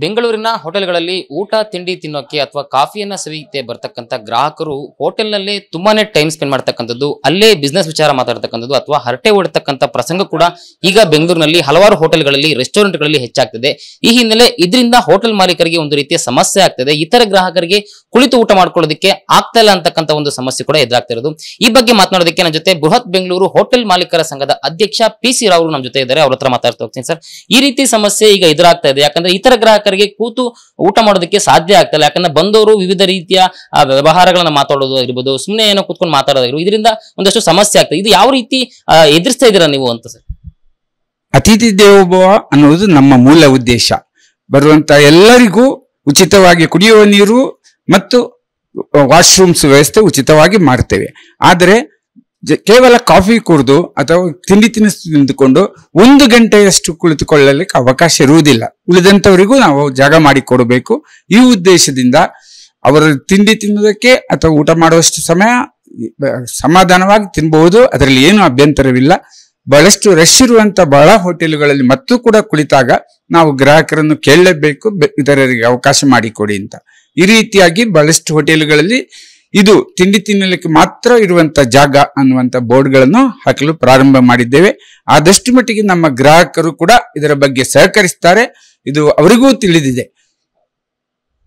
ಬೆಂಗಳೂರಿನ ಹೋಟೆಲ್ಗಳಲ್ಲಿ ಊಟ ತಿಂಡಿ ತಿನ್ನೋಕೆ ಅಥವಾ ಕಾಫಿಯನ್ನ ಸವಿಯತೆ ಬರ್ತಕ್ಕಂಥ ಗ್ರಾಹಕರು ಹೋಟೆಲ್ನಲ್ಲೇ ತುಂಬಾನೇ ಟೈಮ್ ಸ್ಪೆಂಡ್ ಮಾಡ್ತಕ್ಕಂಥದ್ದು, ಅಲ್ಲೇ ಬಿಸ್ನೆಸ್ ವಿಚಾರ ಮಾತಾಡ್ತಕ್ಕಂಥದ್ದು ಅಥವಾ ಹರಟೆ ಹೊಡ್ತಕ್ಕಂಥ ಪ್ರಸಂಗ ಕೂಡ ಈಗ ಬೆಂಗಳೂರಿನಲ್ಲಿ ಹಲವಾರು ಹೋಟೆಲ್ಗಳಲ್ಲಿ ರೆಸ್ಟೋರೆಂಟ್ಗಳಲ್ಲಿ ಹೆಚ್ಚಾಗ್ತಿದೆ. ಈ ಹಿನ್ನೆಲೆ ಇದರಿಂದ ಹೋಟೆಲ್ ಮಾಲೀಕರಿಗೆ ಒಂದು ರೀತಿಯ ಸಮಸ್ಯೆ ಆಗ್ತದೆ, ಇತರ ಗ್ರಾಹಕರಿಗೆ ಕುಳಿತು ಊಟ ಮಾಡ್ಕೊಳ್ಳೋದಕ್ಕೆ ಆಗ್ತಾ ಇಲ್ಲ ಅಂತಕ್ಕಂಥ ಒಂದು ಸಮಸ್ಯೆ ಕೂಡ ಎದುರಾಗ್ತಿರೋದು. ಈ ಬಗ್ಗೆ ಮಾತನಾಡೋದಕ್ಕೆ ನಮ್ಮ ಜೊತೆ ಬೃಹತ್ ಬೆಂಗಳೂರು ಹೋಟೆಲ್ ಮಾಲೀಕರ ಸಂಘದ ಅಧ್ಯಕ್ಷ PC ರಾವ್ ನಮ್ಮ ಜೊತೆ ಇದ್ದಾರೆ. ಅವ್ರ ಹತ್ರ ಮಾತಾಡ್ತಾ ಹೋಗ್ತೀನಿ. ಸರ್, ಈ ರೀತಿ ಸಮಸ್ಯೆ ಈಗ ಎದುರಾಗ್ತಾ ಇದೆ, ಯಾಕಂದ್ರೆ ಇತರ ಗ್ರಾಹಕರಿಗೆ ಕೂತು ಊಟ ಮಾಡೋದಕ್ಕೆ ಸಾಧ್ಯ ಆಗ್ತಲ್ಲ. ಯಾಕಂದ್ರೆ ಬಂದವರು ವಿವಿಧ ರೀತಿಯ ವ್ಯವಹಾರಗಳನ್ನ ಮಾತಾಡೋದು ಇರ್ಬೋದು, ಸುಮ್ಮನೆ ಏನೋ ಕೂತ್ಕೊಂಡು ಮಾತಾಡೋದು, ಇದರಿಂದ ಒಂದಷ್ಟು ಸಮಸ್ಯೆ ಆಗ್ತದೆ. ಇದು ಯಾವ ರೀತಿ ಎದುರಿಸ್ತಾ ಇದ್ದೀರಾ ನೀವು ಅಂತ ಸರ್? ಅತಿಥಿ ದೇವೋಭವ ಅನ್ನೋದು ನಮ್ಮ ಮೂಲ ಉದ್ದೇಶ. ಬರುವಂತ ಎಲ್ಲರಿಗೂ ಉಚಿತವಾಗಿ ಕುಡಿಯುವ ನೀರು ಮತ್ತು ವಾಶ್ರೂಮ್ಸ್ ವ್ಯವಸ್ಥೆ ಉಚಿತವಾಗಿ ಮಾಡ್ತೇವೆ. ಆದರೆ ಕೇವಲ ಕಾಫಿ ಕುಡಿದು ಅಥವಾ ತಿಂಡಿ ತಿಂದುಕೊಂಡು 1 ಗಂಟೆಯಷ್ಟು ಕುಳಿತುಕೊಳ್ಳಲಿಕ್ಕೆ ಅವಕಾಶ ಇರುವುದಿಲ್ಲ. ಉಳಿದಂತವರಿಗೂ ನಾವು ಜಾಗ ಮಾಡಿ ಕೊಡಬೇಕು. ಈ ಉದ್ದೇಶದಿಂದ ಅವರು ತಿಂಡಿ ತಿನ್ನುವುದಕ್ಕೆ ಅಥವಾ ಊಟ ಮಾಡುವಷ್ಟು ಸಮಯ ಸಮಾಧಾನವಾಗಿ ತಿನ್ನಬಹುದು, ಅದರಲ್ಲಿ ಏನು ಅಭ್ಯಂತರವಿಲ್ಲ. ಬಹಳಷ್ಟು ರಶ್ ಇರುವಂತ ಬಹಳ ಹೋಟೆಲ್ಗಳಲ್ಲಿ ಮತ್ತು ಕೂಡ ಕುಳಿತಾಗ ನಾವು ಗ್ರಾಹಕರನ್ನು ಕೇಳಲೇಬೇಕು, ಇತರರಿಗೆ ಅವಕಾಶ ಮಾಡಿಕೊಡಿ ಅಂತ. ಈ ರೀತಿಯಾಗಿ ಬಹಳಷ್ಟು ಹೋಟೆಲ್ಗಳಲ್ಲಿ ಇದು ತಿಂಡಿ ತಿನ್ನಲಿಕ್ಕೆ ಮಾತ್ರ ಇರುವಂತ ಜಾಗ ಅನ್ನುವಂತ ಬೋರ್ಡ್ಗಳನ್ನು ಹಾಕಲು ಪ್ರಾರಂಭ ಮಾಡಿದ್ದೇವೆ. ಆದಷ್ಟು ಮಟ್ಟಿಗೆ ನಮ್ಮ ಗ್ರಾಹಕರು ಕೂಡ ಇದರ ಬಗ್ಗೆ ಸಹಕರಿಸ್ತಾರೆ, ಇದು ಅವರಿಗೂ ತಿಳಿದಿದೆ.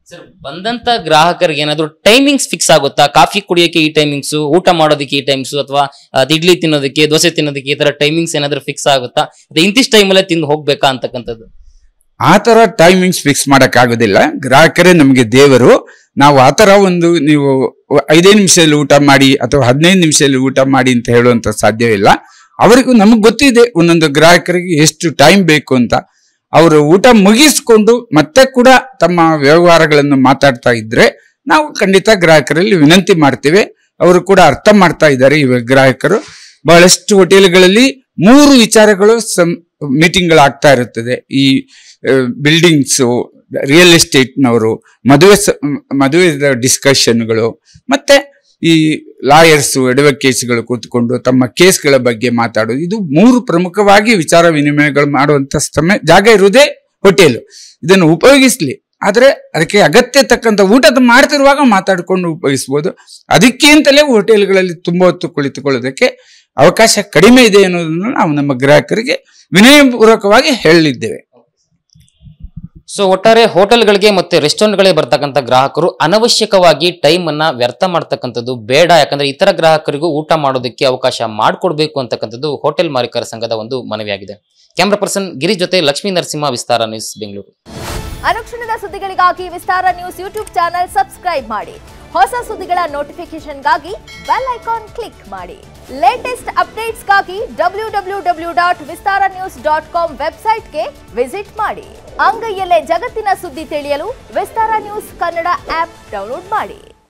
ಸರ್, ಬಂದಂತ ಗ್ರಾಹಕರಿಗೆ ಏನಾದ್ರು ಟೈಮಿಂಗ್ಸ್ ಫಿಕ್ಸ್ ಆಗುತ್ತಾ? ಕಾಫಿ ಕುಡಿಯೋಕೆ ಈ ಟೈಮಿಂಗ್ಸ್, ಊಟ ಮಾಡೋದಕ್ಕೆ ಈ ಟೈಮ್ಸ್, ಅಥವಾ ಇಡ್ಲಿ ತಿನ್ನೋದಕ್ಕೆ, ದೋಸೆ ತಿನ್ನೋದಕ್ಕೆ ಈ ತರ ಟೈಮಿಂಗ್ಸ್ ಏನಾದ್ರು ಫಿಕ್ಸ್ ಆಗುತ್ತಾ? ಇಂತಿಷ್ಟು ಟೈಮಲ್ಲೇ ತಿಂದು ಹೋಗ್ಬೇಕಾ ಅಂತಕ್ಕಂಥದ್ದು? ಆ ತರ ಟೈಮಿಂಗ್ಸ್ ಫಿಕ್ಸ್ ಮಾಡಕ್ ಆಗೋದಿಲ್ಲ. ಗ್ರಾಹಕರೇ ನಮಗೆ ದೇವರು. ನಾವು ಆ ತರ ಒಂದು ನೀವು 5 ನಿಮಿಷದಲ್ಲಿ ಊಟ ಮಾಡಿ ಅಥವಾ 15 ನಿಮಿಷದಲ್ಲಿ ಊಟ ಮಾಡಿ ಅಂತ ಹೇಳುವಂತ ಸಾಧ್ಯವಿಲ್ಲ. ಅವರಿಗೂ ನಮಗ್ ಗೊತ್ತಿದೆ ಒಂದೊಂದು ಗ್ರಾಹಕರಿಗೆ ಎಷ್ಟು ಟೈಮ್ ಬೇಕು ಅಂತ. ಅವರು ಊಟ ಮುಗಿಸ್ಕೊಂಡು ಮತ್ತೆ ಕೂಡ ತಮ್ಮ ವ್ಯವಹಾರಗಳನ್ನು ಮಾತಾಡ್ತಾ ಇದ್ರೆ ನಾವು ಖಂಡಿತ ಗ್ರಾಹಕರಲ್ಲಿ ವಿನಂತಿ ಮಾಡ್ತೇವೆ. ಅವರು ಕೂಡ ಅರ್ಥ ಮಾಡ್ತಾ ಇದ್ದಾರೆ. ಈ ಗ್ರಾಹಕರು ಬಹಳಷ್ಟು ಹೋಟೆಲ್ಗಳಲ್ಲಿ 3 ವಿಚಾರಗಳು ಮೀಟಿಂಗ್ಗಳಾಗ್ತಾ ಇರುತ್ತದೆ. ಈ ಬಿಲ್ಡಿಂಗ್ಸ್, ರಿಯಲ್ ಎಸ್ಟೇಟ್ನವರು, ಮದುವೆ ಡಿಸ್ಕಷನ್ಗಳು, ಮತ್ತೆ ಈ ಲಾಯರ್ಸ್, ಅಡ್ವೊಕೇಟ್ಸ್ಗಳು ಕೂತ್ಕೊಂಡು ತಮ್ಮ ಕೇಸ್ಗಳ ಬಗ್ಗೆ ಮಾತಾಡೋದು. ಇದು 3 ಪ್ರಮುಖವಾಗಿ ವಿಚಾರ ವಿನಿಮಯಗಳು ಮಾಡುವಂತ ಜಾಗ ಇರುವುದೇ ಹೋಟೆಲ್. ಇದನ್ನು ಉಪಯೋಗಿಸ್ಲಿ, ಆದ್ರೆ ಅದಕ್ಕೆ ಅಗತ್ಯ ತಕ್ಕಂತ ಊಟದ ಮಾಡ್ತಿರುವಾಗ ಮಾತಾಡ್ಕೊಂಡು ಉಪಯೋಗಿಸಬಹುದು. ಅದಕ್ಕೆ ಅಂತಲೇ ಹೋಟೆಲ್ಗಳಲ್ಲಿ ತುಂಬಾ ಹೊತ್ತು ಕುಳಿತುಕೊಳ್ಳೋದಕ್ಕೆ ಅವಕಾಶ ಕಡಿಮೆ ಇದೆ ಅನ್ನೋದನ್ನು ನಾವು ನಮ್ಮ ಗ್ರಾಹಕರಿಗೆ ವಿನಯಪೂರ್ವಕವಾಗಿ ಹೇಳಲಿದ್ದೇವೆ. ಸೊ ಒಟ್ಟಾರೆ ಹೋಟೆಲ್ಗಳಿಗೆ ಮತ್ತೆ ರೆಸ್ಟೋರೆಂಟ್ಗಳಿಗೆ ಬರ್ತಕ್ಕಂಥ ಗ್ರಾಹಕರು ಅನವಶ್ಯಕವಾಗಿ ಟೈಮ್ ಅನ್ನ ವ್ಯರ್ಥ ಮಾಡ್ತಕ್ಕಂಥದ್ದು ಬೇಡ. ಯಾಕಂದ್ರೆ ಇತರ ಗ್ರಾಹಕರಿಗೂ ಊಟ ಮಾಡೋದಕ್ಕೆ ಅವಕಾಶ ಮಾಡಿಕೊಡ್ಬೇಕು ಅಂತಕ್ಕಂಥದ್ದು ಹೋಟೆಲ್ ಮಾಲೀಕರ ಸಂಘದ ಒಂದು ಮನವಿಯಾಗಿದೆ. ಕ್ಯಾಮ್ರಾ ಪರ್ಸನ್ ಗಿರೀಶ್ ಜೊತೆ ಲಕ್ಷ್ಮೀ ನರಸಿಂಹ, ವಿಸ್ತಾರ ನ್ಯೂಸ್, ಬೆಂಗಳೂರು. ಅನುಕ್ಷಣದ ಸುದ್ದಿಗಳಿಗಾಗಿ ವಿಸ್ತಾರ ನ್ಯೂಸ್ ಯೂಟ್ಯೂಬ್ ಚಾನೆಲ್ ಸಬ್ಸ್ಕ್ರೈಬ್ ಮಾಡಿ. ಹೊಸ ಸುದ್ದಿಗಳ ನೋಟಿಫಿಕೇಶನ್ಗಾಗಿ ಬೆಲ್ ಐಕಾನ್ ಕ್ಲಿಕ್ ಮಾಡಿ. ಲೇಟೆಸ್ಟ್ ಅಪ್ಡೇಟ್ಸ್ಗಾಗಿ www.vistaranews.com ವೆಬ್ಸೈಟ್ಗೆ ವಿಸಿಟ್ ಮಾಡಿ. ಅಂಗೈಯಲ್ಲೇ ಜಗತ್ತಿನ ಸುದ್ದಿ ತಿಳಿಯಲು ವಿಸ್ತಾರ ನ್ಯೂಸ್ ಕನ್ನಡ ಆಪ್ ಡೌನ್ಲೋಡ್ ಮಾಡಿ.